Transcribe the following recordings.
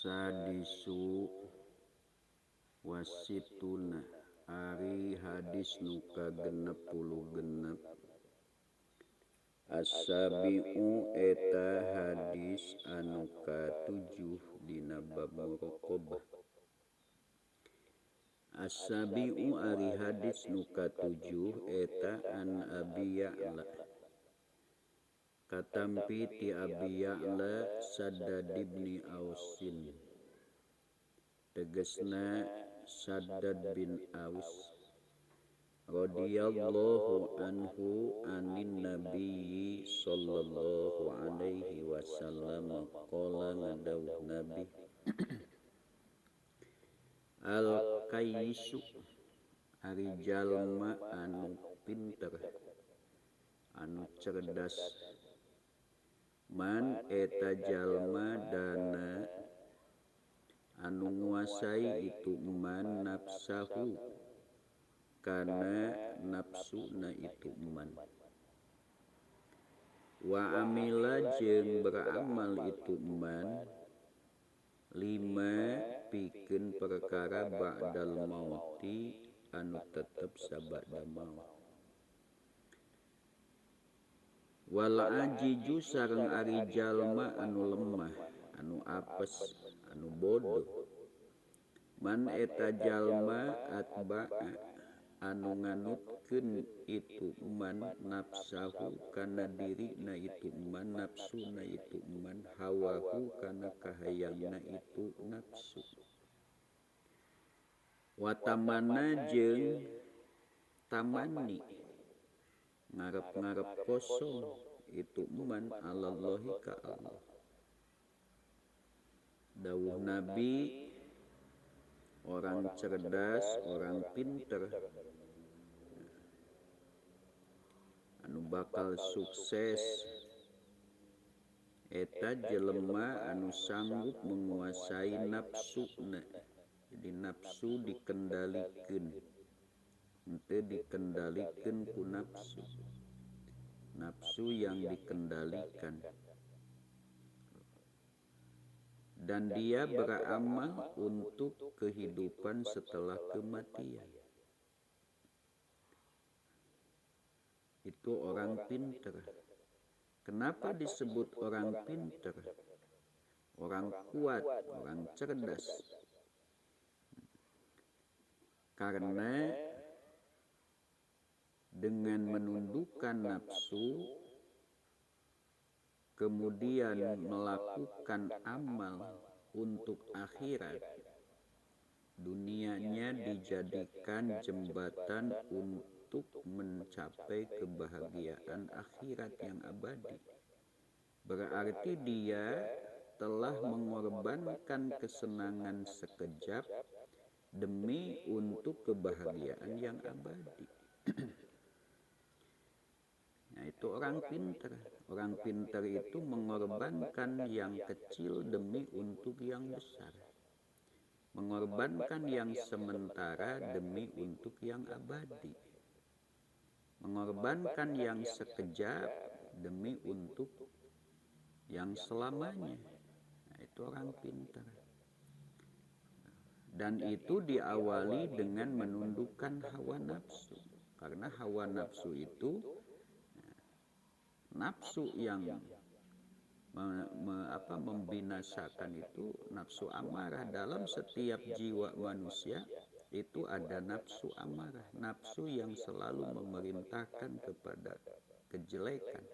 As-sadisu wasituna ari hadis nu kagenep puluh genep. As-sabi'u eta hadis anu katujuh dina bab muraqabah. As-sabi'u ari hadis nu katujuh eta an Abi Ya'la. Katampi ti Abi Ya'la Saddad ibni Ausin. Tegesna Saddad bin Aus radhiyallahu anhu anin nabiyyi sallallahu alaihi wasallam qala ngadawuh nabi al kayyisu ari jalma anu pinter anu cerdas man eta jalma dana anu nguasai itu man nafsahu kana nafsuna itu man wa amila jeung beramal itu man lima pikeun perkara ba'dal mauti anu tetep sabada maut. Wal ajiju sareng ari jalma anu lemah anu apes anu bodoh man eta jalma atba'a anu nganutkeun itu man nafsahu kana dirina itu man nafsuna itu man hawahu kana kahayangna itu nafsu. Watamana jeung tamani ngarep-ngarep kosong itu man alallahi ka Allah. Dawuh Nabi, orang cerdas, orang pinter anu bakal sukses eta jelema anu sanggup menguasai nafsuna. Jadi nafsu dikendalikeun, henteu dikendalikeun ku nafsu. Nafsu yang dikendalikan. Dan dia beramal untuk kehidupan setelah kematian. Itu orang pinter. Kenapa disebut orang pinter? Orang kuat, orang cerdas. Karena dengan menundukkan nafsu, kemudian melakukan amal untuk akhirat, dunianya dijadikan jembatan untuk mencapai kebahagiaan akhirat yang abadi. Berarti dia telah mengorbankan kesenangan sekejap demi untuk kebahagiaan yang abadi. Nah, itu orang pintar. Orang pintar itu mengorbankan yang kecil demi untuk yang besar. Mengorbankan yang sementara demi untuk yang abadi. Mengorbankan yang sekejap demi untuk yang selamanya. Nah, itu orang pintar. Dan itu diawali dengan menundukkan hawa nafsu. Karena hawa nafsu itu nafsu yang membinasakan itu nafsu amarah. Dalam setiap jiwa manusia itu ada nafsu amarah, nafsu yang selalu memerintahkan kepada kejelekan.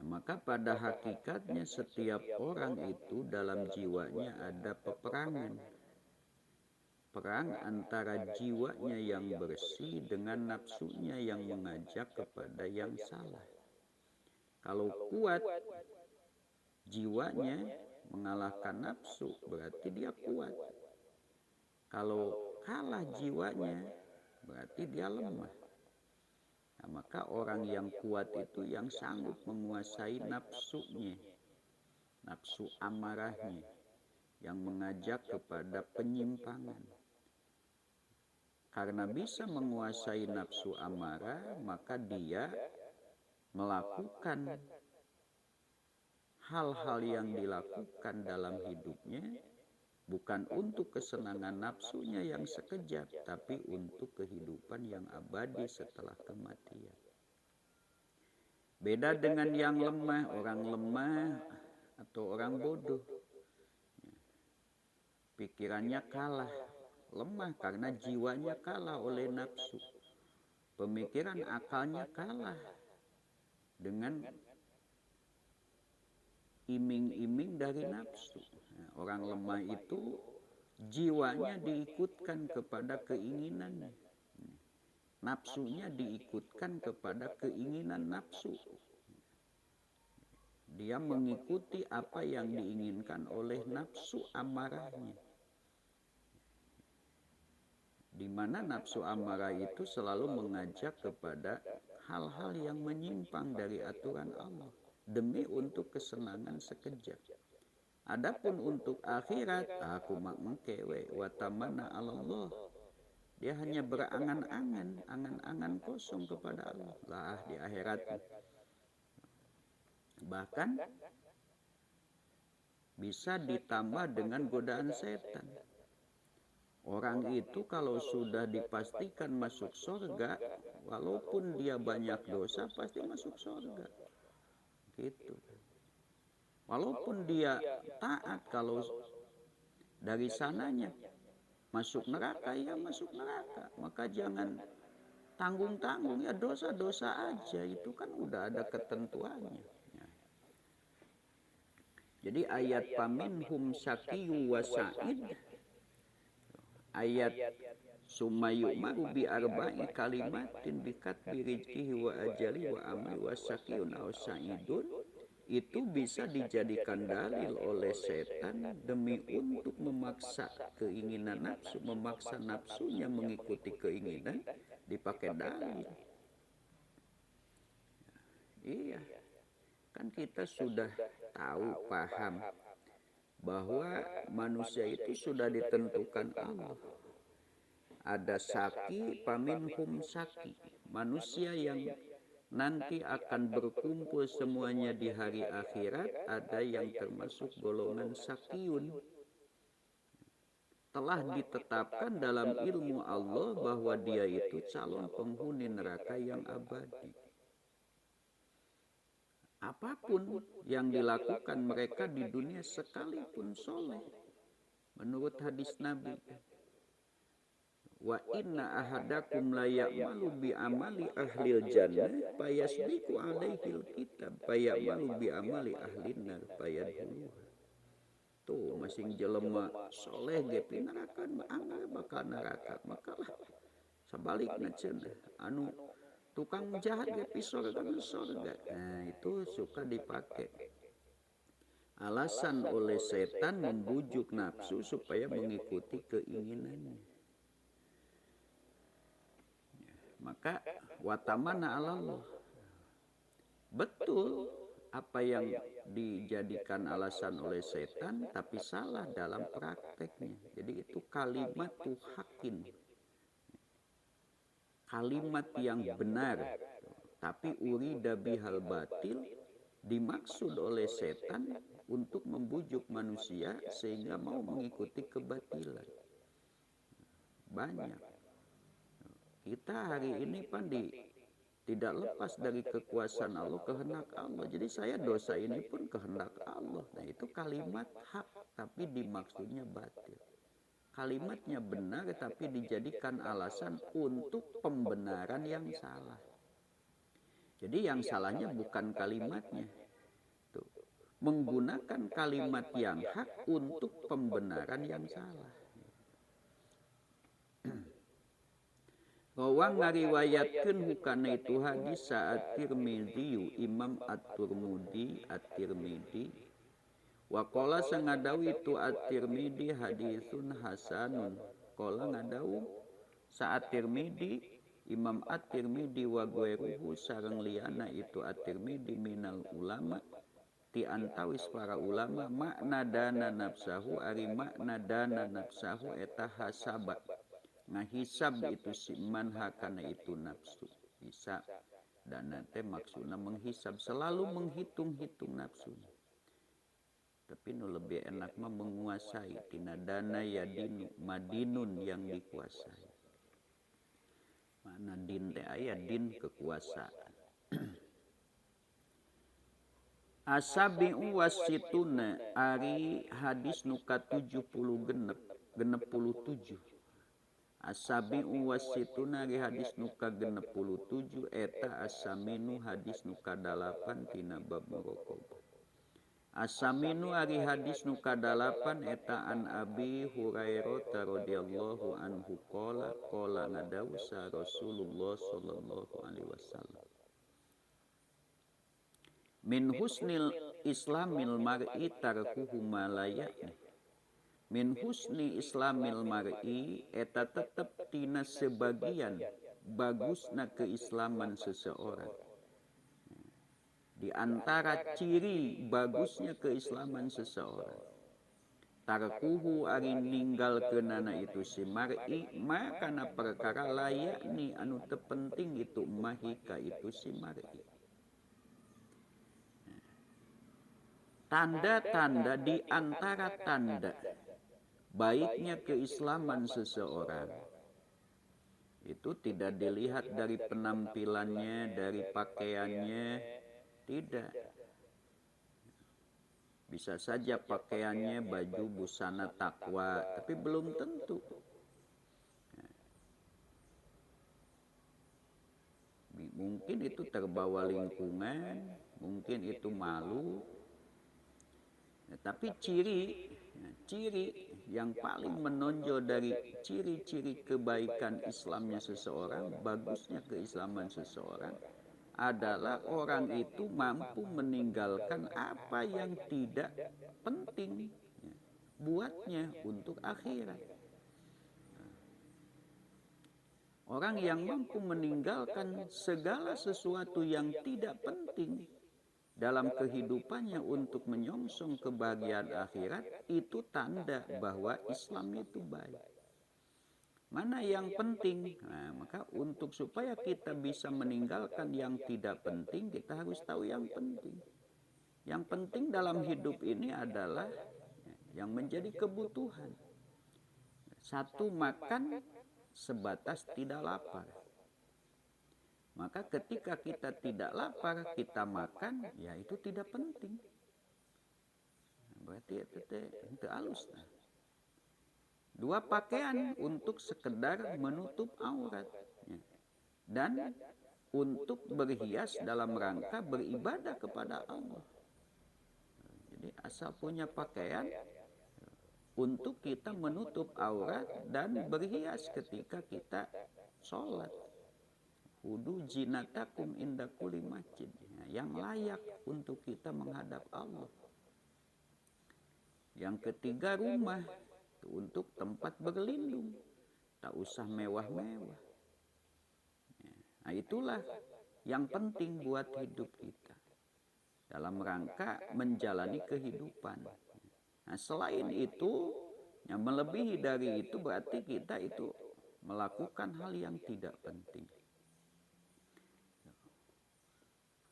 Maka pada hakikatnya setiap orang itu dalam jiwanya ada peperangan. Perang antara jiwanya yang bersih dengan nafsunya yang mengajak kepada yang salah. Kalau kuat jiwanya mengalahkan nafsu, berarti dia kuat. Kalau kalah jiwanya, berarti dia lemah. Nah, maka orang yang kuat itu yang sanggup menguasai nafsunya, nafsu amarahnya, yang mengajak kepada penyimpangan. Karena bisa menguasai nafsu amarah, maka dia melakukan hal-hal yang dilakukan dalam hidupnya bukan untuk kesenangan nafsunya yang sekejap, tapi untuk kehidupan yang abadi setelah kematian. Beda dengan yang lemah, orang lemah atau orang bodoh. Pikirannya kalah, lemah karena jiwanya kalah oleh nafsu. Pemikiran akalnya kalah dengan iming-iming dari nafsu. Orang lemah itu jiwanya diikutkan kepada keinginannya. Nafsunya diikutkan kepada keinginan nafsu. Dia mengikuti apa yang diinginkan oleh nafsu amarahnya. Di mana nafsu amarah itu selalu mengajak kepada hal-hal yang menyimpang dari aturan Allah demi untuk kesenangan sekejap. Adapun untuk akhirat, aku mak mengkewe watamana Allah. Dia hanya berangan-angan, angan-angan kosong kepada Allah lah di akhirat. Bahkan bisa ditambah dengan godaan setan. Orang itu kalau sudah dipastikan masuk surga, walaupun dia banyak dosa pasti masuk surga. Gitu. Walaupun dia taat, kalau dari sananya masuk neraka, ya masuk neraka. Maka jangan tanggung-tanggung, ya dosa-dosa aja, itu kan udah ada ketentuannya. Jadi ayat paminhum syaqiyyu wa sa'id, ayat sumayu'maru bi arba'i kalimatin bikatbi rizqihi wa ajali wa amali wa syaqiyun aw sa'idun, itu bisa dijadikan dalil oleh setan demi untuk memaksa keinginan nafsu, memaksa nafsunya mengikuti keinginan, dipakai dalil. Iya, kan kita sudah tahu, paham bahwa manusia itu sudah ditentukan Allah. Ada saki, paminhum saki, manusia yang nanti akan berkumpul semuanya di hari akhirat. Ada yang termasuk golongan sakiyun. Telah ditetapkan dalam ilmu Allah bahwa dia itu calon penghuni neraka yang abadi. Apapun yang dilakukan mereka di dunia sekalipun soleh, menurut hadis Nabi, wa inna ahadakum la ya'malu bi amali ahlil jannah fayasbiqu alaihil kitab fayamalu bi amali ahlin nar fayadkhuluha. Tuh masing jelema soleh ge pi neraka, anggar bakal neraka. Makalah sabalikna cenah anu tukang jahat ge pi surga. Nah, itu suka dipakai alasan oleh setan membujuk nafsu supaya mengikuti keinginannya. Maka watamana Allah, betul apa yang dijadikan alasan oleh setan, tapi salah dalam prakteknya. Jadi itu kalimat hakin, kalimat yang benar, tapi urida bihal batil, dimaksud oleh setan untuk membujuk manusia sehingga mau mengikuti kebatilan. Banyak. Kita hari ini tidak lepas dari kekuasaan Allah, kehendak Allah. Jadi saya dosa ini pun kehendak Allah. Nah, itu kalimat hak tapi dimaksudnya batil. Kalimatnya benar tapi dijadikan alasan untuk pembenaran yang salah. Jadi yang salahnya bukan kalimatnya. Tuh, menggunakan kalimat yang hak untuk pembenaran yang salah. Bahwa ngariwayatkeun hukana itu hadis saat Tirmidzi, Imam At-Tirmidzi wa qala sangadaw itu At-Tirmidzi hadisun hasanun. Qala ngadaw saat Tirmidzi, Imam At-Tirmidzi wa ghairuhu sareng liana itu At-Tirmidzi minal ulama, ti antawis para ulama, makna dana nafsahu, ari makna dana nafsahu eta hasaba, ngahisab itu siman hakana itu nafsu. Bisa dan nanti maksudnya menghisab, selalu menghitung-hitung nafsunya. Tapi nu lebih enak mah menguasai. Tina dana ya dinu, madinun yang dikuasai. Mana din teh aya din kekuasaan. Asabi'u wasituna ari hadis nuka 70 genep 7. Asabi'u wasituna ari hadis nuka genep 7 eta asaminu hadis nuka 8 tina bab muraqabah. Asaminu ari hadis nuka 8 eta an Abi Hurairah radhiyallahu anhu qala ngadawsa Rasulullah sallallahu alaihi wasallam. Min husnil islamil mar'i tarkuhu ma la ya'ni. Min husni islamil mar'i eta tetep tina sebagian bagusna keislaman seseorang. Di antara ciri bagusnya keislaman seseorang, tarkuhu ari ninggalkeunana itu si mar'i ma kana perkara layak ni anu teu penting itu mahika itu si mar'i. Tanda-tanda di antara tanda baiknya keislaman seseorang itu tidak dilihat dari penampilannya, dari pakaiannya, tidak. Bisa saja pakaiannya baju busana takwa, tapi belum tentu. Mungkin itu terbawa lingkungan, mungkin itu malu. Tapi ciri yang paling menonjol dari ciri-ciri kebaikan Islamnya seseorang, bagusnya keislaman seseorang, adalah orang itu mampu meninggalkan apa yang tidak penting buatnya untuk akhirat. Orang yang mampu meninggalkan segala sesuatu yang tidak penting dalam kehidupannya untuk menyongsong kebahagiaan akhirat, itu tanda bahwa Islam itu baik. Mana yang penting? Nah, maka untuk supaya kita bisa meninggalkan yang tidak penting, kita harus tahu yang penting. Yang penting dalam hidup ini adalah yang menjadi kebutuhan. Satu, makan sebatas tidak lapar. Maka ketika kita tidak lapar, kita makan, ya itu tidak penting. Berarti itu halus. Dua, pakaian untuk sekedar menutup aurat. Dan untuk berhias dalam rangka beribadah kepada Allah. Jadi asal punya pakaian untuk kita menutup aurat dan berhias ketika kita sholat. Wudu jinatakum inda kulli masjid, yang layak untuk kita menghadap Allah. Yang ketiga, rumah untuk tempat berlindung, tak usah mewah-mewah. Nah, itulah yang penting buat hidup kita dalam rangka menjalani kehidupan. Nah, selain itu, yang melebihi dari itu berarti kita itu melakukan hal yang tidak penting.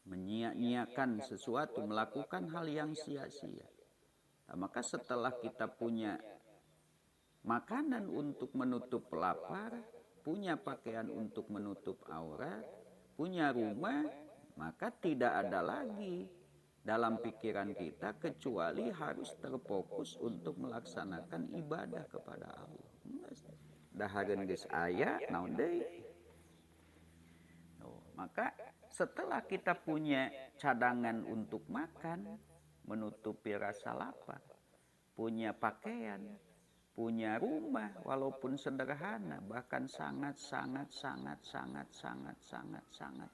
Menyia-nyiakan sesuatu, melakukan hal yang sia-sia. Nah, maka setelah kita punya makanan untuk menutup lapar, punya pakaian untuk menutup aurat, punya rumah, maka tidak ada lagi dalam pikiran kita kecuali harus terfokus untuk melaksanakan ibadah kepada Allah. Dahareun geus aya naon deui. Maka setelah kita punya cadangan untuk makan, menutupi rasa lapar, punya pakaian, punya rumah walaupun sederhana, bahkan sangat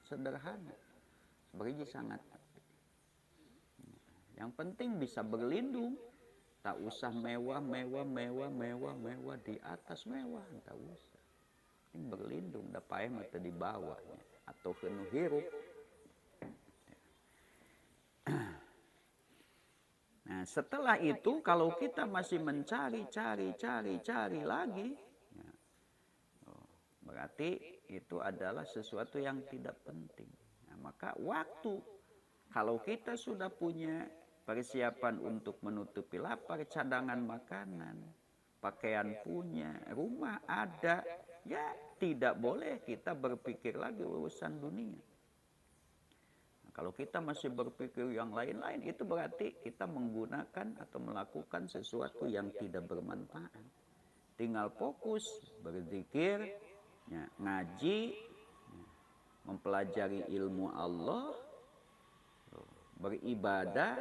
sederhana. Sebagai sangat. Yang penting bisa berlindung, tak usah mewah di atas mewah, tak usah. Ini berlindung, da paeh mah teu di bawahnya atau kenu hirup. Nah, setelah itu kalau kita masih mencari lagi, berarti itu adalah sesuatu yang tidak penting. Nah, maka waktu kalau kita sudah punya persiapan untuk menutupi lapar, cadangan makanan, pakaian punya, rumah ada. Ya tidak boleh kita berpikir lagi urusan dunia. Kalau kita masih berpikir yang lain-lain, itu berarti kita menggunakan atau melakukan sesuatu yang tidak bermanfaat. Tinggal fokus, berzikir, ya, ngaji, mempelajari ilmu Allah, beribadah,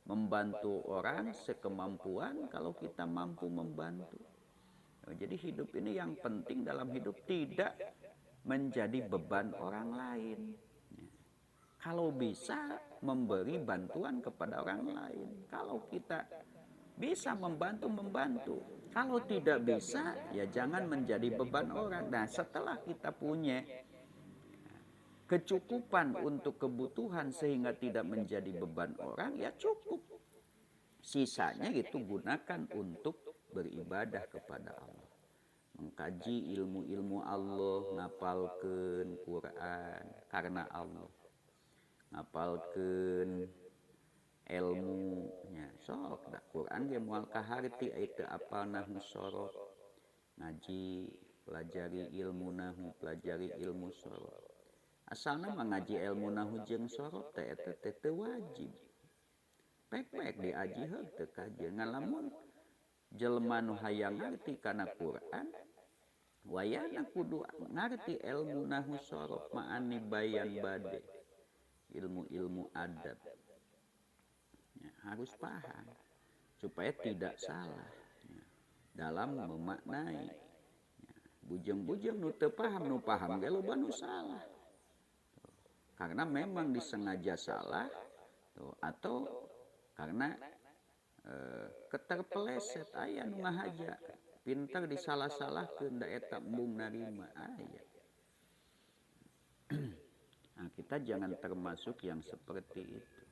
membantu orang sekemampuan kalau kita mampu membantu. Jadi hidup ini yang penting dalam hidup tidak menjadi beban orang lain. Kalau bisa memberi bantuan kepada orang lain. Kalau kita bisa membantu. Kalau tidak bisa, ya jangan menjadi beban orang. Nah, setelah kita punya kecukupan untuk kebutuhan sehingga tidak menjadi beban orang, ya cukup. Sisanya itu gunakan untuk beribadah kepada Allah. Mengkaji ilmu-ilmu Allah, ngapalkeun Quran karena Allah. Ngapalkeun ilmunya sok da Quran ge moal kaharti teu apalna sorot. Ngaji, pelajari ilmu nahu, pelajari ilmu sorot. Asalna mah ngaji ilmu nahu jeung sorot teh eta teu wajib. Pek-pek diaji heug teu kajeun. Ngalamun jelema nu hayang ngarti kana Quran, wayahna kudu ngarti ilmu nahu sorot ma'ani bayan bade. Ilmu-ilmu adab. Ya, harus paham supaya tidak salah ya, dalam memaknai. Ya, bujeng-bujeng nu teu paham, nu paham ge loba nu salah. Karena memang disengaja salah atau karena keterpeleset aya nu ngahaja pintar disalah-salahkeun da eta embung narima aya. Nah, kita jangan termasuk yang seperti itu.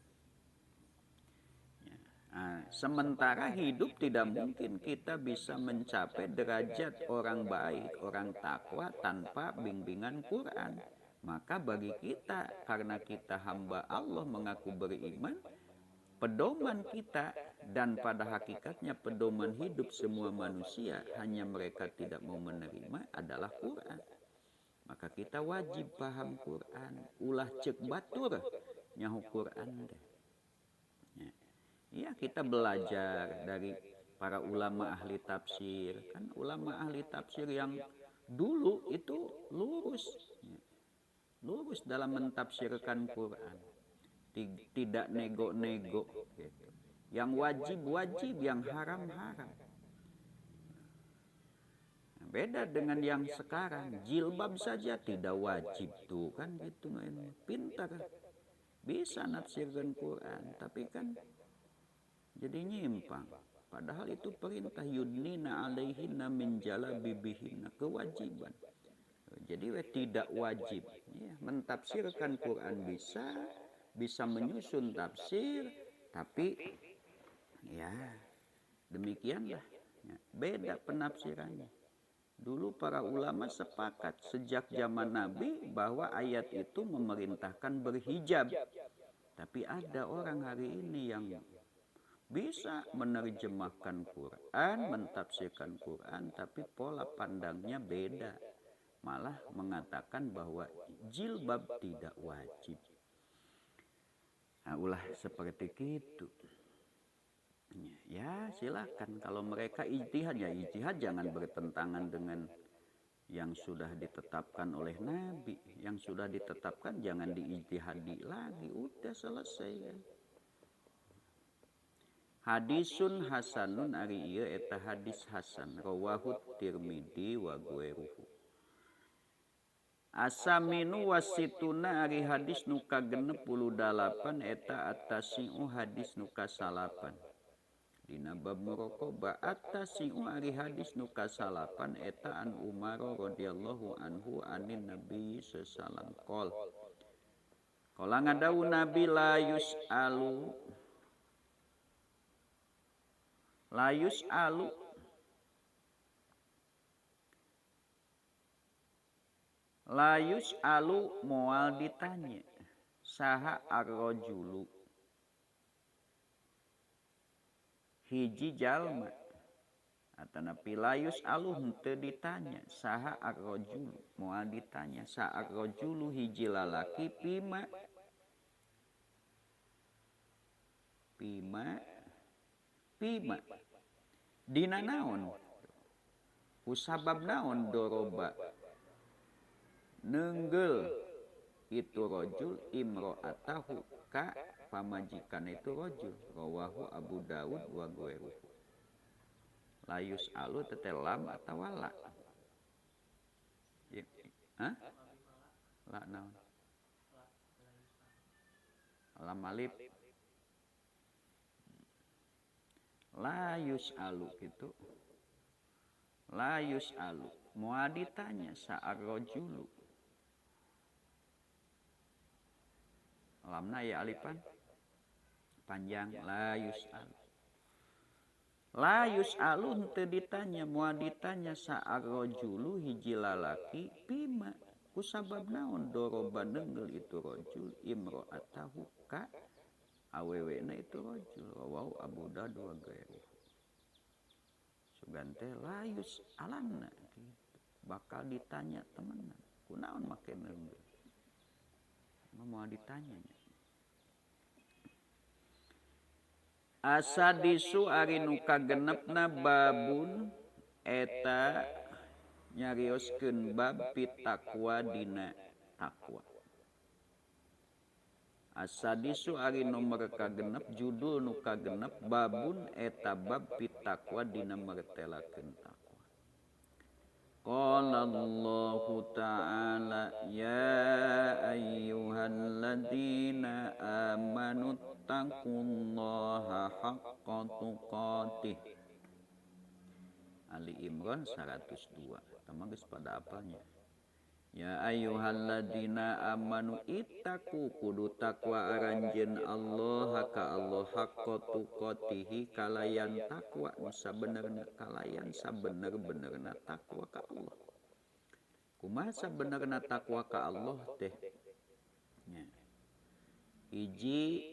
Ya. Nah, sementara hidup tidak mungkin kita bisa mencapai derajat orang baik, orang takwa tanpa bimbingan Quran. Maka bagi kita, karena kita hamba Allah mengaku beriman, pedoman kita dan pada hakikatnya pedoman hidup semua manusia, hanya mereka tidak mau menerima adalah Quran. Maka kita wajib paham Quran, ulah cek batur nyahu Quran deh. Ya, kita belajar dari para ulama ahli tafsir. Kan ulama ahli tafsir yang dulu itu lurus dalam mentafsirkan Quran. Tidak nego-nego gitu. Yang wajib-wajib, yang haram-haram. Beda dengan yang sekarang, jilbab saja tidak wajib tuh kan gitu. Pintar bisa nafsirkan Quran, tapi kan jadi nyimpang. Padahal itu perintah yudnina alaihinna min jalabibihinna, kewajiban. Jadi tidak wajib ya, mentafsirkan Quran bisa menyusun tafsir, tapi ya demikianlah ya, beda penafsirannya. Dulu para ulama sepakat sejak zaman Nabi bahwa ayat itu memerintahkan berhijab. Tapi ada orang hari ini yang bisa menerjemahkan Quran, mentafsirkan Quran, tapi pola pandangnya beda. Malah mengatakan bahwa jilbab tidak wajib. Nah, ulah seperti itu. Ya silakan, kalau mereka ijtihad ya ijtihad, jangan bertentangan dengan yang sudah ditetapkan oleh Nabi. Yang sudah ditetapkan jangan diijtihadi lagi, udah selesai kan. Hadisun hasanun ari ieu eta hadis hasan rawahu Tirmidzi wa ghairuhu. Asaminu wasituna ari hadis nu ka-68 eta atasiu hadis nu ka-salapan. Dina bab muraqabah at-tasi'u ari hadis nu ka-salapan eta an Umar radhiyallahu anhu anin Nabi sallallahu qol. Qala ngadawu Nabi la yus'alu moal ditanya saha ar-rajulu hiji jalma atanapi layus aluh henteu ditanya saha ar-rajulu moal ditanya sa ar-rajulu hiji lalaki pima dina naon kusabab naon doroba neunggel itu rajul imro'atahu ka pamajikan itu rajul rawahu Abu Daud wa ghairuhu layus alu tetelam atau la hah la naon lam alif layus alu gitu layus alu moal ditanya sa'ar rajulu lamna ya alifan panjang layus alu henteu ditanya moal ditanya sa'ar rajulu hiji lalaki pima kusabab naon doroba neunggel itu rajul imro'atahu ka awewena itu rajul rawahu Abu Daud wa ghairuhu sugan teh layus alanna gitu bakal ditanya temenan kunaon make neunggel moal ditanya asadisu ari nu kagenepna babun eta nyarioskeun bab pitakwa dina takwa asadisu ari nomor kagenep judul nu kagenep babun eta bab pitakwa dina mertelakeun takwa qala Allahu ta'ala ya ayyuhalladzina amanu taqullaha haqqa tuqatih Ali Imran 102 tama geus pada apalnya ya ayyuhalladzina amanu ittaqu kudu takwa aranjeun Allah ka Allah haqqa tuqatih kalayan takwa sabenerna kalayan sabener-benerna takwa ka Allah kumaha sabenerna takwa ka Allah teh nya hiji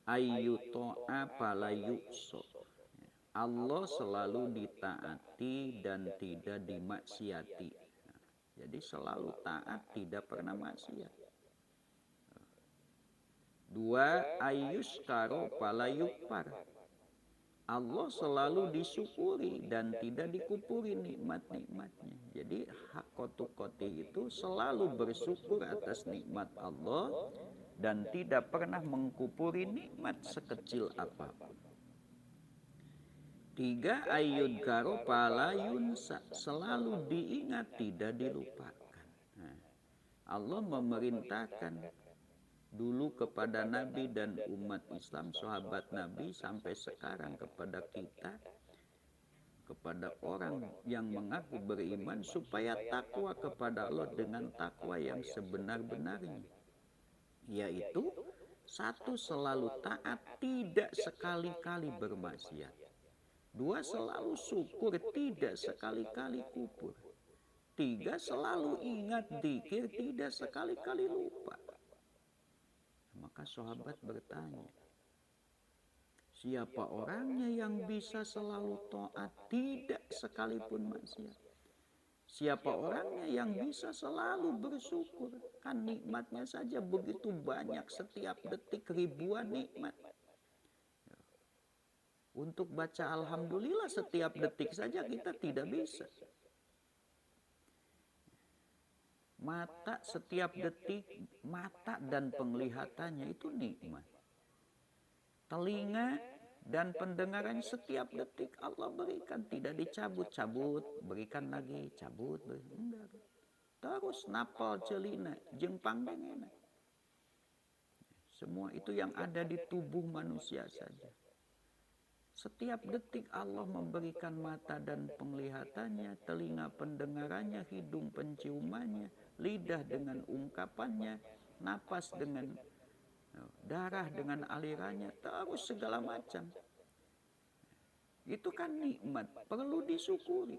ayyuto'a fala yu'so Allah selalu ditaati dan tidak dimaksiati. Jadi selalu taat, tidak pernah maksiat. Dua, ayyuskaro fala yukfar Allah selalu disyukuri dan tidak dikupuri nikmat-nikmatnya. Jadi haqqa tuqatih itu selalu bersyukur atas nikmat Allah dan tidak pernah mengkupuri nikmat sekecil apapun. Tiga, ayyudkaro fala yunsa selalu diingat tidak dilupakan. Nah, Allah memerintahkan dulu kepada Nabi dan umat Islam, sahabat Nabi sampai sekarang kepada kita, kepada orang yang mengaku beriman supaya takwa kepada Allah dengan takwa yang sebenar-benarnya, yaitu satu, selalu taat, tidak sekali-kali bermaksiat. Dua, selalu syukur, tidak sekali-kali kufur. Tiga, selalu ingat dzikir, tidak sekali-kali lupa. Maka sahabat bertanya, siapa orangnya yang bisa selalu taat, tidak sekalipun maksiat? Siapa orangnya yang bisa selalu bersyukur? Kan nikmatnya saja begitu banyak, setiap detik ribuan nikmat. Untuk baca alhamdulillah setiap detik saja kita tidak bisa. Mata setiap detik, mata dan penglihatannya itu nikmat. Telinga dan pendengarannya setiap detik Allah berikan, tidak dicabut-cabut, berikan lagi, cabut, enggak. Terus napal celina, jeung pangdengena. Semua itu yang ada di tubuh manusia saja. Setiap detik Allah memberikan mata dan penglihatannya, telinga pendengarannya, hidung penciumannya, lidah dengan ungkapannya, napas dengan darah dengan alirannya, terus segala macam. Itu kan nikmat, perlu disyukuri.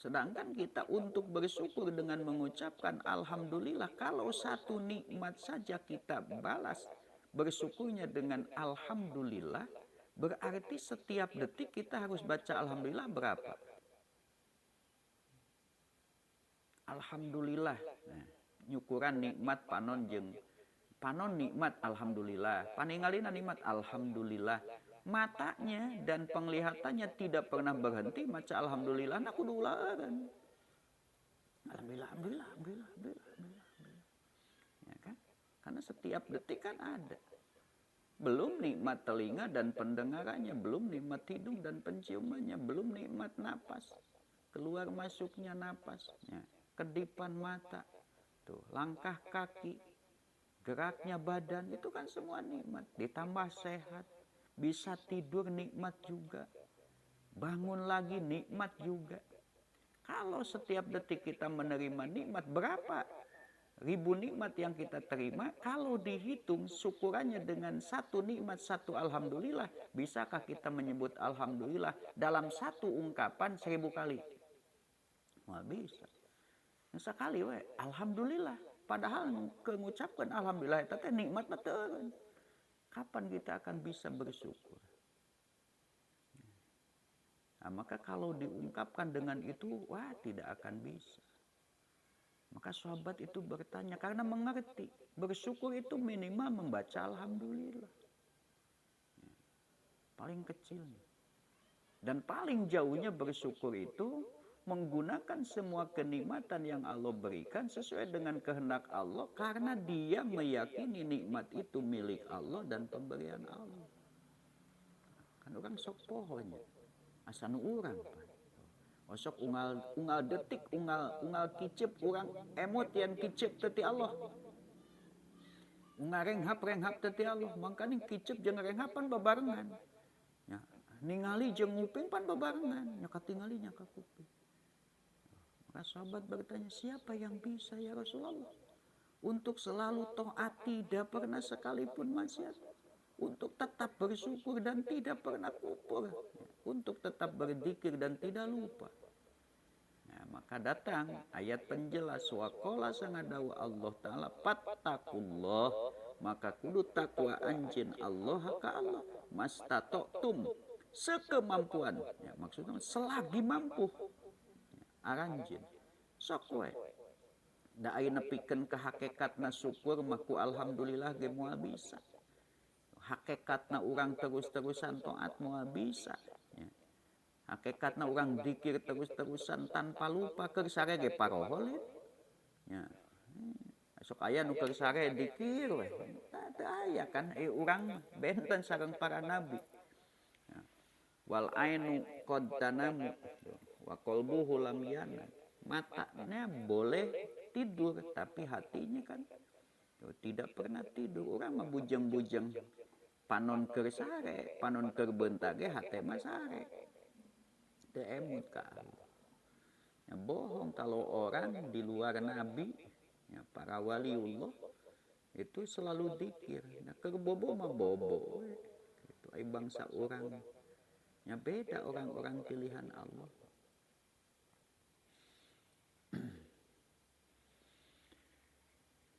Sedangkan kita untuk bersyukur dengan mengucapkan alhamdulillah, kalau satu nikmat saja kita balas bersyukurnya dengan alhamdulillah, berarti setiap detik kita harus baca alhamdulillah berapa? Alhamdulillah. Nah, nyukuran nikmat panon nikmat alhamdulillah, paningalina nikmat alhamdulillah. Matanya dan penglihatannya tidak pernah berhenti maca alhamdulillah, nak kudu ularan. Alhamdulillah, alhamdulillah, alhamdulillah, alhamdulillah, alhamdulillah. Ya kan? Karena setiap detik kan ada. Belum nikmat telinga dan pendengarannya, belum nikmat hidung dan penciumannya, belum nikmat napas, keluar masuknya napas, ya. Kedipan mata, tuh, langkah kaki, geraknya badan, itu kan semua nikmat. Ditambah sehat, bisa tidur nikmat juga, bangun lagi nikmat juga. Kalau setiap detik kita menerima nikmat, berapa ribu nikmat yang kita terima, kalau dihitung syukurannya dengan satu nikmat, satu alhamdulillah, bisakah kita menyebut alhamdulillah dalam satu ungkapan 1000 kali? Wah, bisa. Sekali we, alhamdulillah. Padahal mengucapkan alhamdulillah itu nikmat betul. Kapan kita akan bisa bersyukur? Nah, maka kalau diungkapkan dengan itu, wah, tidak akan bisa. Maka sahabat itu bertanya karena mengerti bersyukur itu minimal membaca alhamdulillah. Paling kecilnya. Dan paling jauhnya bersyukur itu menggunakan semua kenikmatan yang Allah berikan sesuai dengan kehendak Allah, karena dia meyakini nikmat itu milik Allah dan pemberian Allah. Kan orang sok pohonnya asal urang, osok unggal detik, unggal kicep orang emot yang kicep teti Allah, unggal renghap teti Allah. Makanya kicep jeung renghapan babarengan, ya, ningali jeung nguping pan babarengan, nya katingali nya ka kuping. Maka sahabat bertanya, siapa yang bisa ya Rasulullah untuk selalu taat, tidak pernah sekalipun maksiat, untuk tetap bersyukur dan tidak pernah kufur, untuk tetap berzikir dan tidak lupa. Nah, maka datang ayat penjelas, wa qala sangadawa Allah Ta'ala, fattakullah, maka kudu takwa anjin Allah ka Allah, mastata'tum, sekemampuan, ya, maksudnya selagi mampu. Aranjin sok we da ayeuna pikeun ka hakikatna syukur maku alhamdulillah ge moal bisa, hakikatna urang terus-terusan taat moal bisa, ya. Hakikatna urang zikir terus-terusan tanpa lupa keur sare ge paroholit, ya. Sok aya nu keur sare zikir we teu aya kan urang benten sareng para nabi, ya. Wal ainu qad tanamu wa qalbuhu lam yanam, matanya boleh tidur tapi hatinya kan tidak pernah tidur. Orang mah bujeng-bujeng panon keur sare, panon keur bentage hate mah sare, teu emut ka Allah. Ya, bohong kalau orang di luar nabi, ya, para waliullah itu selalu zikir. Nah, keur bobo mah bobo itu ai bangsa orang. Ya, beda orang-orang pilihan Allah.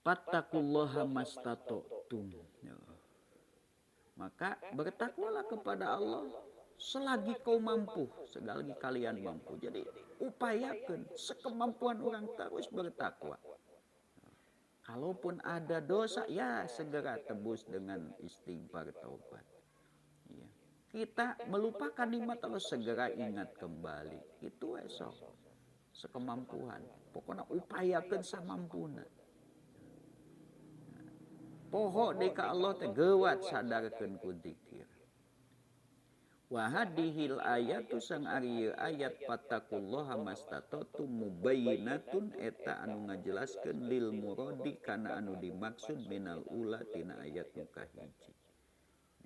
Fattakullaha mastata'tum. Maka bertakwalah kepada Allah selagi kau mampu, selagi kalian mampu. Jadi upayakan sekemampuan orang terus bertakwa. Kalaupun ada dosa, ya segera tebus dengan istighfar taubat. Ya. Kita melupakan nikmat Allah, segera ingat kembali. Itu esok sekemampuan. Pokoknya upayakan samampuna. Poho deui ka Allah teh geuwat sadarkeun ku zikir. Wa hadhil ayatu sang ari ayat fattaqullaha mastata'tum mubayyinatun eta anu ngajelaskeun lil muradi kana anu dimaksud minal ula tina ayat nu kahiji.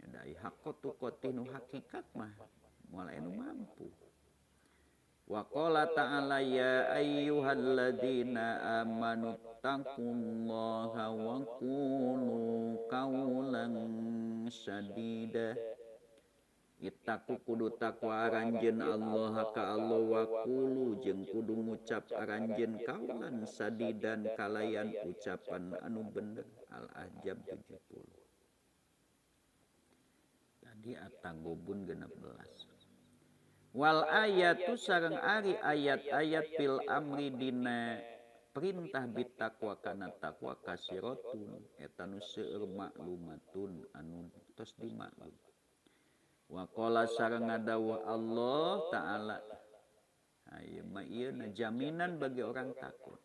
Ya dai haqqatu qatinu hakikat mah moal anu mampu. Wa qala ta'ala ya ayyuhalladzina amanu taqullaha wa qulu qawlan sadida. Itaku kudu takwa aranjeun Allah ka Allah wa qulu jeung kudu ngucap aranjeun kaulan sadidan kalayan ucapan anu bener. Al-Ahzab 70. Tadi At-Taghabun 16. Wal ayatu sareng ari ayat-ayat fil amri dina perintah bitaqwa kana taqwa kasiratun eta nu seueur maklumatun anu tos dimaklum. Wa qala sareng ngadawuh Allah taala aya mah ieu jaminan bagi orang takwa.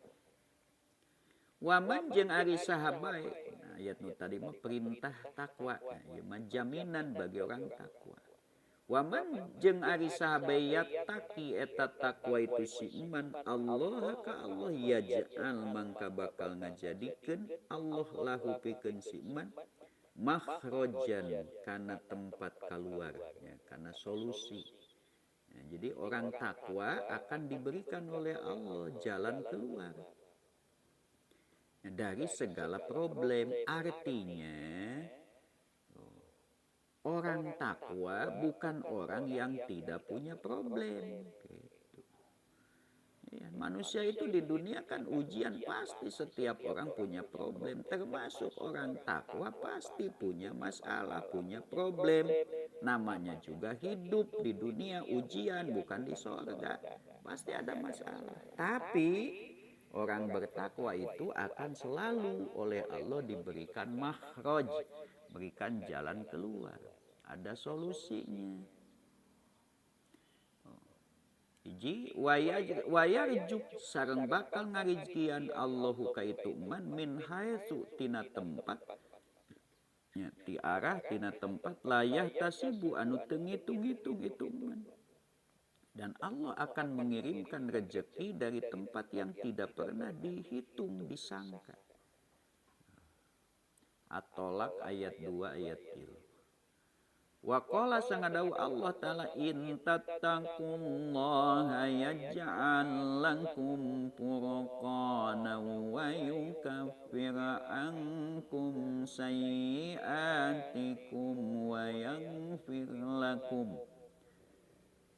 Wa man jeung ari saha bae ayat nu tadi mah perintah takwa ieu mah jaminan bagi orang takwa. Wa man jeung ari saha bae yattaqi eta takwa itu si iman Allah ka Allah yaj'al mangka bakal ngajadikeun Allah lahu pikeun si iman makhrajan kana tempat keluarnya, kana solusi. Ya, jadi orang takwa akan diberikan oleh Allah jalan keluar dari segala problem. Artinya orang takwa bukan orang yang tidak punya problem. Ya, manusia itu di dunia kan ujian, pasti setiap orang punya problem, termasuk orang takwa pasti punya masalah, punya problem. Namanya juga hidup di dunia ujian, bukan di sorga, pasti ada masalah. Tapi orang bertakwa itu akan selalu oleh Allah diberikan makhraj, berikan jalan keluar, ada solusinya. Hiji wayarjuk sareng bakal ngarizkian Allahu ka itu man min haitsu tina tempat nya ti arah tina tempat layah tasibu anu teu ngitung-ngitung itu man. Dan Allah akan mengirimkan rezeki dari tempat yang tidak pernah dihitung disangka. At-Tolak ayat 2 ayat 3. Wa qala sangadau Allah taala in tattaqullaha yaj'al lakum furqana wa yukaffir ankum sayyi'atikum wa yaghfir lakum.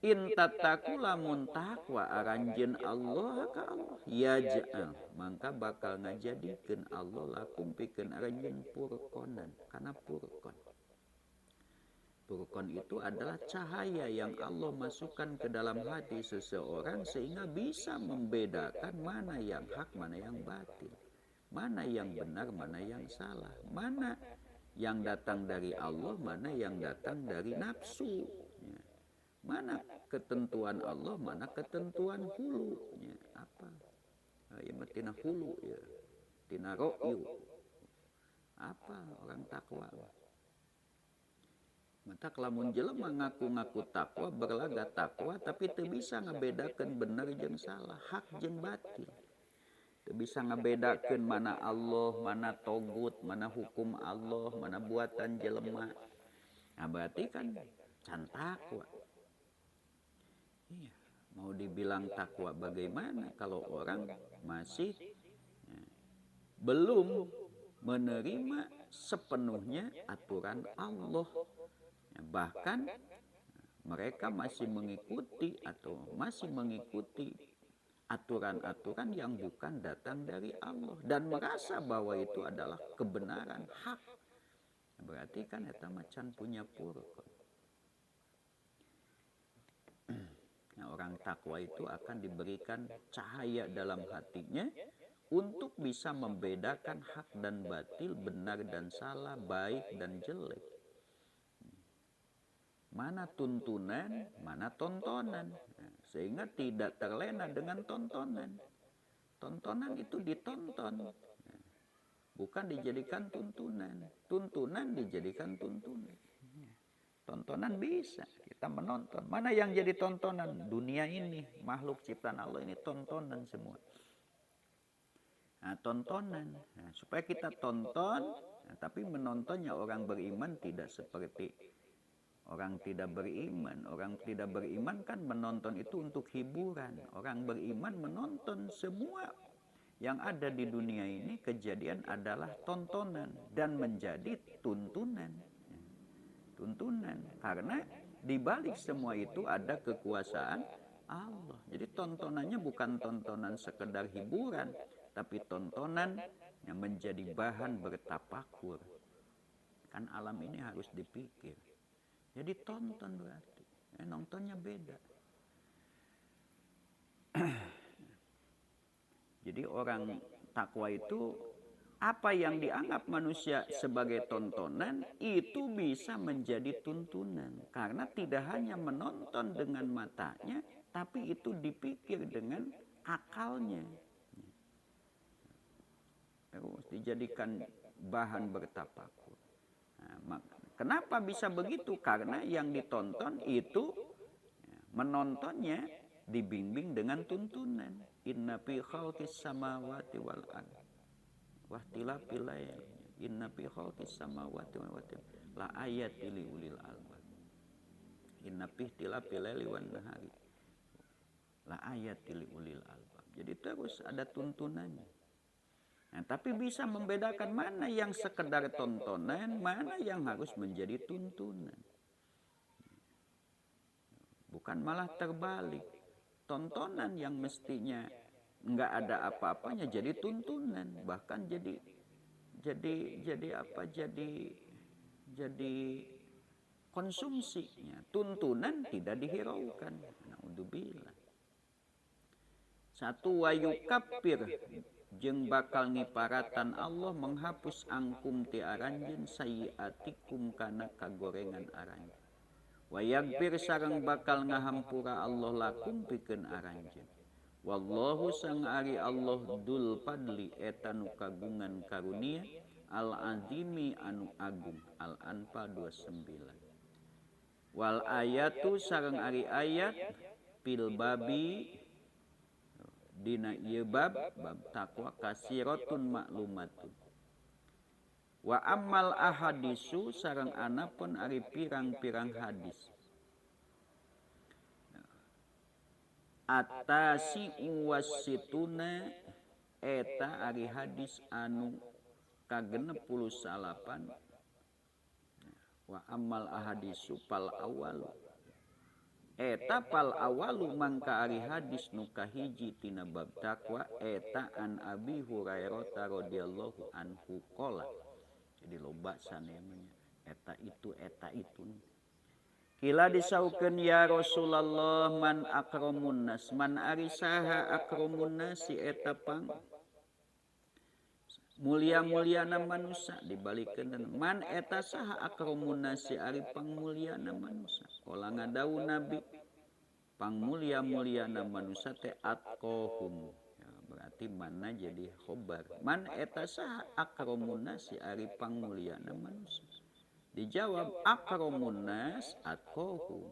In tattaqu lamun takwa aranjeun Allah ka Allah yaj'al mangka bakal ngajadikeun Allah lakum pikeun aranjeun furqanan kana furqan. Furqan itu adalah cahaya yang Allah masukkan ke dalam hati seseorang sehingga bisa membedakan mana yang hak, mana yang batil, mana yang benar, mana yang salah, mana yang datang dari Allah, mana yang datang dari nafsu, mana ketentuan Allah, mana ketentuan hulu, apa? Ya tina hulu ya, tina ro'yu. Apa orang takwa? Mata kelamun jelema ngaku-ngaku takwa, berlaga takwa, tapi teu bisa ngabedakeun bener jeung salah, hak jeung batil. Teu bisa ngabedakeun mana Allah, mana togut, mana hukum Allah, mana buatan jelema. Nah, berarti kan can takwa. Iya, mau dibilang takwa bagaimana kalau orang masih belum menerima sepenuhnya aturan Allah. Bahkan mereka masih mengikuti atau masih mengikuti aturan-aturan yang bukan datang dari Allah dan merasa bahwa itu adalah kebenaran, hak. Berarti kan eta macan punya furqan. Nah, orang takwa itu akan diberikan cahaya dalam hatinya untuk bisa membedakan hak dan batil, benar dan salah, baik dan jelek. Mana tuntunan, mana tontonan. Nah, sehingga tidak terlena dengan tontonan. Tontonan itu ditonton. Nah, bukan dijadikan tuntunan. Tuntunan dijadikan tuntunan. Tontonan bisa, kita menonton. Mana yang jadi tontonan? Dunia ini, makhluk ciptaan Allah ini tontonan semua. Nah, tontonan. Nah, supaya kita tonton, nah, tapi menontonnya orang beriman tidak seperti orang tidak beriman. Orang tidak beriman kan menonton itu untuk hiburan. Orang beriman menonton semua yang ada di dunia ini kejadian adalah tontonan dan menjadi tuntunan. Tuntunan karena di balik semua itu ada kekuasaan Allah. Jadi tontonannya bukan tontonan sekedar hiburan, tapi tontonan yang menjadi bahan bertapakur. Kan alam ini harus dipikir. Jadi tonton berarti. Nontonnya beda. Jadi orang takwa itu apa yang dianggap manusia sebagai tontonan itu bisa menjadi tuntunan. Karena tidak hanya menonton dengan matanya, tapi itu dipikir dengan akalnya. Terus dijadikan bahan bertapakur. Nah, kenapa bisa begitu? Karena yang ditonton itu menontonnya dibimbing dengan tuntunan. Inna fi khalqis samawati wal ard wahtilafil lail inna fi khalqis samawati wal ard la ayatil li ulil albab. Inna fi ikhtilafil laili wan nahari la ayatil li ulil albab. Jadi terus ada tuntunannya. Nah, tapi bisa membedakan mana yang sekedar tontonan, mana yang harus menjadi tuntunan. Bukan malah terbalik. Tontonan yang mestinya nggak ada apa-apanya jadi tuntunan, bahkan jadi konsumsinya. Tuntunan tidak dihiraukan. Naudzubillah. Satu wayukapir jeung bakal ngiparatan Allah menghapus angkum ti aranjeun sayiatikum kana kagorengan aranjeun. Wayagfir sareng bakal ngahampura Allah lakum pikeun aranjeun. Wallahu sang ari Allah dul padli eta nu kagungan karunia al azimi anu agung. Al Anfal 29. Wal ayatu sareng ari ayat pil babi dina ieu bab takwa kasiratun maklumatun. Wa ammal ahadisu sareng anapun ari pirang-pirang hadis. Atasi wasituna eta ari hadis anu ka-68. Wa ammal ahadisu pal awalu. Eta pal awalu mangka ari hadis nu kahiji tina bab takwa eta an Abi Hurairah radhiyallahu anhu qala. Jadi loba sanemanya eta itu. Kila disaukeun ya Rasulullah man akramun nas, man ari saha akramun nas si eta pang mulia-muliana manusia. Dibalikeun man eta saha akramun nas si ari pang muliana manusia. Kala ngadawu Nabi pang mulia-muliana manusia teh atqahum. Berarti mana jadi khobar. Man eta saha akramun nas si ari pangmuliana manusia. Dijawab akramun nas atqahum.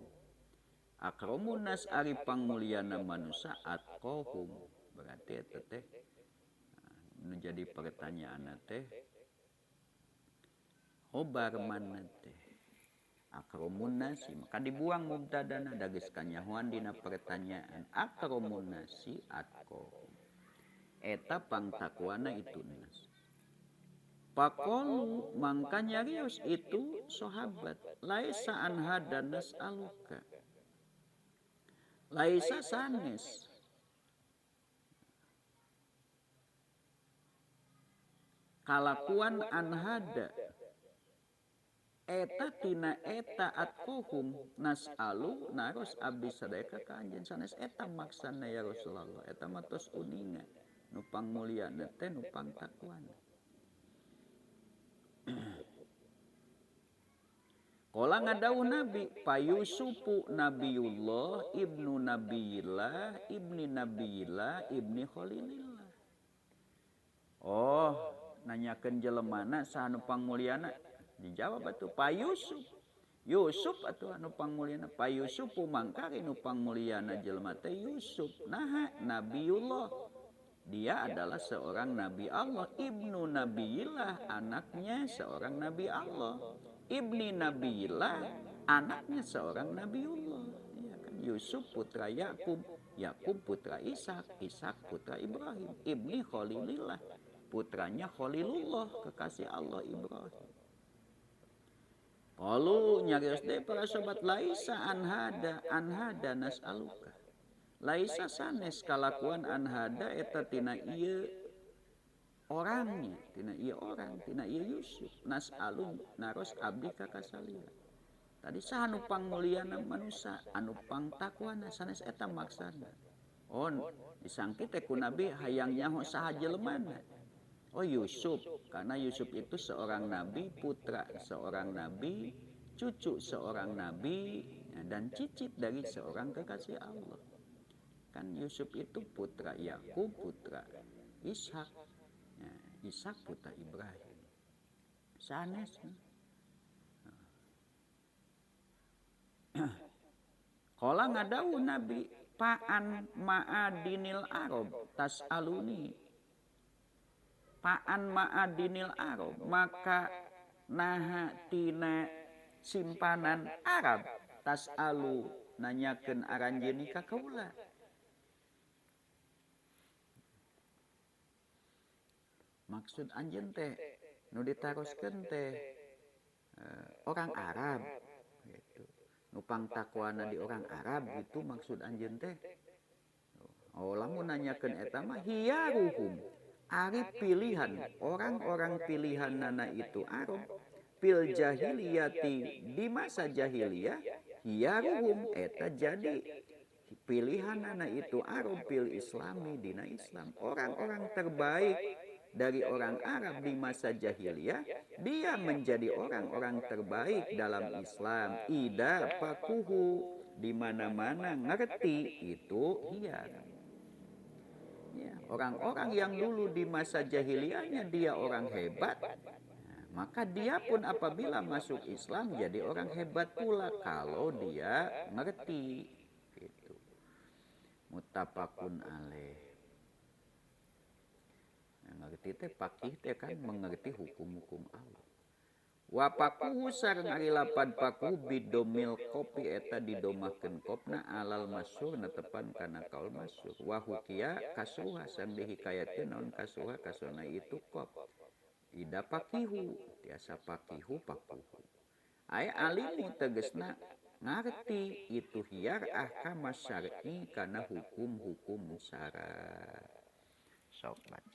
Akramun nas ari pangmuliana manusia atqahum. Berarti eta teh menjadi pertanyaan teh khobar mana teh akramun nas, maka dibuang mubtadana dageus kanyahoan dina pertanyaan akramun nasi atqahum. Eta pangtakwana itu nas. Pakolu mangkanya rios itu sahabat. Laisa anhada nas'aluka. Laisa sanes. Kalakuan anhada. Eta tina eta atqahum nas'alu naros abdi sadaya ka anjeun sanes eta maksana ya Rasulullah. Eta mah tos uningan. Nupang mulia teh nupang takwana. Kala ngadawuh Nabi payusupu Nabiullah ibnu Nabiyillah ibni Nabiyillah ibni Khalilillah. Oh, nanyakeun jelemana saha nu pangmuliana? Dijawab atuh payusuf. Yusuf atuh anu pangmuliana. Payusupu mangkari nu pangmuliana jelema teh Yusuf. Naha Nabiullah. Dia adalah seorang Nabi Allah. Ibnu Nabiyillah, anaknya seorang Nabi Allah. Ibni Nabiyillah, anaknya seorang Nabiullah. Ya kan? Yusuf putra Yakub, Yakub putra Ishak, Ishak putra Ibrahim. Ibni Khalilillah, putranya Khalilullah, kekasih Allah Ibrahim. Qalu nyarios deui para sobat laisa anhada nas'aluka. Laisa sanes kalakuan anhada eta tina ieu orangnya, tina ieu orang, tina ieu Yusuf. Nas'alun naros abdi ka kasalila. Tadi saha anu pangmuliana manusia, anu pangtakwana sanes eta maksana. Oh, disangki teh ku nabi hayang nyaho saha jelemana. Oh Yusuf, karena Yusuf itu seorang nabi, putra seorang nabi, cucu seorang nabi, dan cicit dari seorang kekasih Allah. Kan Yusuf itu putra Yakub, putra Ishak, Ishak putra Ibrahim. Sanes. Kala ngadawu nabi, paan ma'adinil Arab tas'aluni. Paan ma'adinil Arab, maka naha tina simpanan Arab tas'alu nanyakeun aranjeun ka kaula. Maksud anjeun teh nu ditaroskeun teh orang Arab gitu. Nu pangtakwana di orang Arab gitu maksud anjeun teh. Oh lamun nanyakeun eta mah hiyaruhum. Ari pilihan orang-orang pilihan nana itu Arab pil jahiliyati di masa jahiliyah hiyaruhum eta jadi pilihan nana itu Arab pil islami dina Islam. Orang-orang terbaik dari orang Arab di masa jahiliyah dia menjadi orang-orang terbaik dalam Islam. Ida pakuhu di mana-mana ngerti itu hiyar. Ya, orang-orang yang dulu di masa jahiliyahnya dia orang hebat, maka dia pun apabila masuk Islam jadi orang hebat pula kalau dia ngerti. Gitu. Muttafaqun alaih. Ngerti teh pakih teh kan mengerti hukum-hukum Allah. Wa pakuhu sareng ari lapad pakuhu bidomil kopi eta didomakeun kopna alal masyhur netepan kana kaul masyhur. Wa hukia kasuha sang dihikayakeun naon kasuha kasona itu kop. Ida pakihu tiasa pakihu pakuhu. Aya alimu tegesna ngarti itu hiyar ahkam syar'i kana hukum-hukum syara. Sok baca.